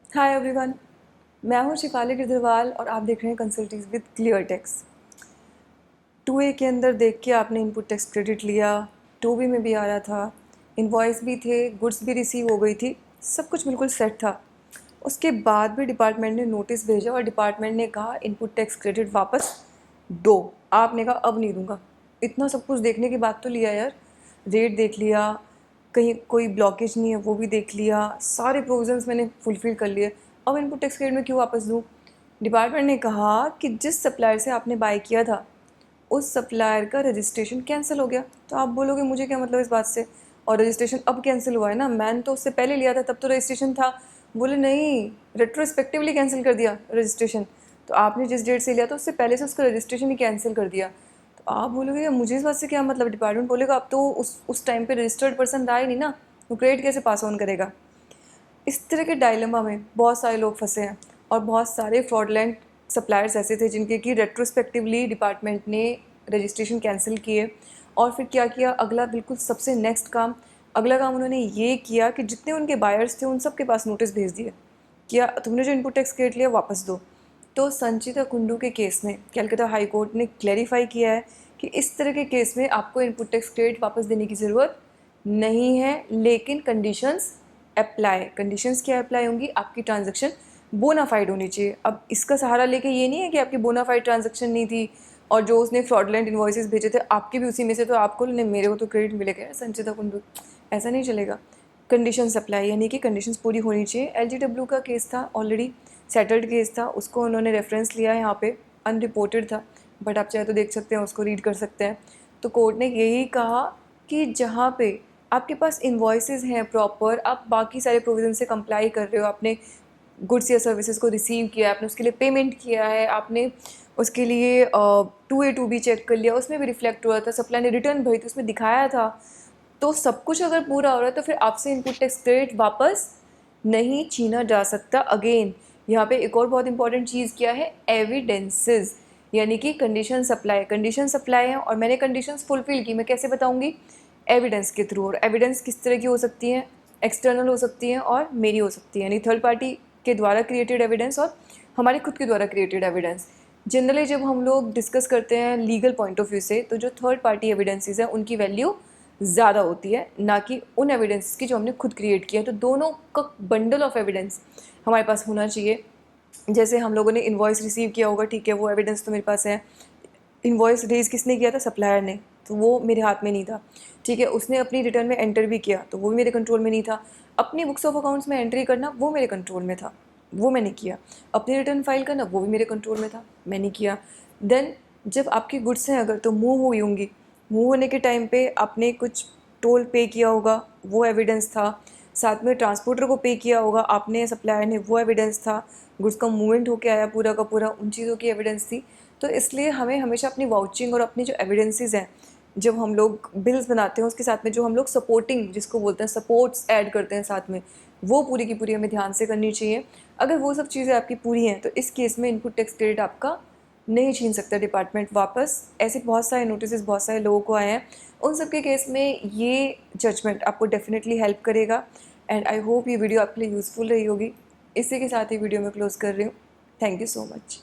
Hi everyone, मैं हूं शिफाली गिरधरवाल और आप देख रहे हैं कंसल्टीज विद क्लियर टेक्स। 2A के अंदर देख के आपने इनपुट टैक्स क्रेडिट लिया, 2B में भी आ रहा था, इनवॉइस भी थे, गुड्स भी रिसीव हो गई थी, सब कुछ बिल्कुल सेट था। उसके बाद भी डिपार्टमेंट ने नोटिस भेजा और डिपार्टमेंट ने कहा इनपुट टैक्स क्रेडिट वापस दो। आपने कहा अब नहीं दूंगा। इतना सब कुछ देखने के बाद तो लिया यार, रेट देख लिया, कहीं कोई ब्लॉकेज नहीं है वो भी देख लिया, सारे प्रोविजंस मैंने फुलफ़िल कर लिए, अब इनपुट टैक्स क्रेडिट में क्यों वापस दूँ? डिपार्टमेंट ने कहा कि जिस सप्लायर से आपने बाय किया था उस सप्लायर का रजिस्ट्रेशन कैंसिल हो गया। तो आप बोलोगे मुझे क्या मतलब इस बात से, और रजिस्ट्रेशन अब कैंसिल हुआ है ना, मैंने तो उससे पहले लिया था तब तो रजिस्ट्रेशन था। बोले नहीं, रेट्रोस्पेक्टिवली कैंसिल कर दिया रजिस्ट्रेशन। तो आपने जिस डेट से लिया था उससे पहले से उसका रजिस्ट्रेशन ही कैंसिल कर दिया। तो आप बोलोगे मुझे इस बात से क्या मतलब, डिपार्टमेंट बोलेगा अब तो उस टाइम पे रजिस्टर्ड पर्सन था ही नहीं ना, वो क्रेडिट कैसे पास ऑन करेगा। इस तरह के डायलेमा में बहुत सारे लोग फंसे हैं और बहुत सारे फ्रॉडलेंट सप्लायर्स ऐसे थे जिनके कि रेट्रोस्पेक्टिवली डिपार्टमेंट ने रजिस्ट्रेशन कैंसिल किए। और फिर क्या किया, अगला बिल्कुल सबसे नेक्स्ट काम, अगला काम उन्होंने ये किया कि जितने उनके बायर्स थे उन सब के पास नोटिस भेज दिए, क्या तुमने जो इनपुट टैक्स क्रेडिट लिया वापस दो। तो संचिता कुंडू के केस में कलकत्ता हाई कोर्ट ने क्लैरिफाई किया है कि इस तरह के केस में आपको इनपुट टैक्स क्रेडिट वापस देने की ज़रूरत नहीं है, लेकिन कंडीशंस अप्लाई। कंडीशंस क्या अप्लाई होंगी, आपकी ट्रांजैक्शन बोनाफाइड होनी चाहिए। अब इसका सहारा लेके ये नहीं है कि आपकी बोनाफाइड ट्रांजैक्शन नहीं थी और जो उसने फ्रॉडलेंट इन्वॉइसेस भेजे थे आपके भी उसी में से, तो आपको नहीं, मेरे को तो क्रेडिट मिलेगा संचिता कुंडू, ऐसा नहीं चलेगा। कंडीशंस अप्लाई यानी कि कंडीशंस पूरी होनी चाहिए। LGW का केस था, ऑलरेडी सेटल्ड केस था, उसको उन्होंने रेफरेंस लिया है यहाँ पे, अनरिपोर्टेड था, बट आप चाहे तो देख सकते हैं, उसको रीड कर सकते हैं। तो कोर्ट ने यही कहा कि जहाँ पे आपके पास इन्वॉइसेस हैं प्रॉपर, आप बाकी सारे प्रोविजन से कंप्लाई कर रहे हो, आपने गुड्स या सर्विसेज को रिसीव किया, आपने उसके लिए पेमेंट किया है, आपने उसके लिए 2A 2B चेक कर लिया, उसमें भी रिफ्लेक्ट हुआ था, सप्लाई ने रिटर्न भरी थी उसमें दिखाया था, तो सब कुछ अगर पूरा हो रहा है तो फिर आपसे इनपुट टैक्स क्रेडिट वापस नहीं छीना जा सकता। अगेन यहाँ पे एक और बहुत इंपॉर्टेंट चीज़ क्या है, एविडेंसेस, यानी कि कंडीशन सप्लाई है और मैंने कंडीशंस फुलफिल की, मैं कैसे बताऊंगी, एविडेंस के थ्रू। और एविडेंस किस तरह की हो सकती है, एक्सटर्नल हो सकती है और मेरी हो सकती है, यानी थर्ड पार्टी के द्वारा क्रिएटेड एविडेंस और हमारे खुद के द्वारा क्रिएटेड एविडेंस। जनरली जब हम लोग डिस्कस करते हैं लीगल पॉइंट ऑफ व्यू से, तो जो थर्ड पार्टी एविडेंसेस हैं उनकी वैल्यू ज़्यादा होती है, ना कि उन एविडेंस की जो हमने खुद क्रिएट किया है। तो दोनों का बंडल ऑफ एविडेंस हमारे पास होना चाहिए। जैसे हम लोगों ने इन्वॉइस रिसीव किया होगा, ठीक है, वो एविडेंस तो मेरे पास है। इन्वॉइस रेज किसने किया था, सप्लायर ने, तो वो मेरे हाथ में नहीं था, ठीक है। उसने अपनी रिटर्न में एंटर भी किया तो वो भी मेरे कंट्रोल में नहीं था। अपनी बुक्स ऑफ अकाउंट्स में एंट्री करना वो मेरे कंट्रोल में था, वो मैंने किया। अपनी रिटर्न फाइल करना वो भी मेरे कंट्रोल में था, मैंने किया। देन जब आपकी गुड्स हैं अगर, तो मूव हुई होंगी, मूव होने के टाइम पे आपने कुछ टोल पे किया होगा, वो एविडेंस था। साथ में ट्रांसपोर्टर को पे किया होगा आपने, सप्लायर ने, वो एविडेंस था। गुड्स का मूवमेंट होके आया पूरा का पूरा, उन चीज़ों की एविडेंस थी। तो इसलिए हमें हमेशा अपनी वाउचिंग और अपनी जो एविडेंसेस हैं, जब हम लोग बिल्स बनाते हैं उसके साथ में जो हम लोग सपोर्टिंग जिसको बोलते हैं सपोर्ट्स ऐड करते हैं साथ में, वो पूरी की पूरी हमें ध्यान से करनी चाहिए। अगर वो सब चीज़ें आपकी पूरी हैं तो इस केस में इनपुट टैक्स क्रेडिट आपका नहीं छीन सकता डिपार्टमेंट वापस। ऐसे बहुत सारे नोटिस बहुत सारे लोगों को आए हैं, उन सब के केस में ये जजमेंट आपको डेफिनेटली हेल्प करेगा। एंड आई होप ये वीडियो आपके लिए यूज़फुल रही होगी। इसी के साथ ही वीडियो में क्लोज़ कर रही हूँ। Thank you so much.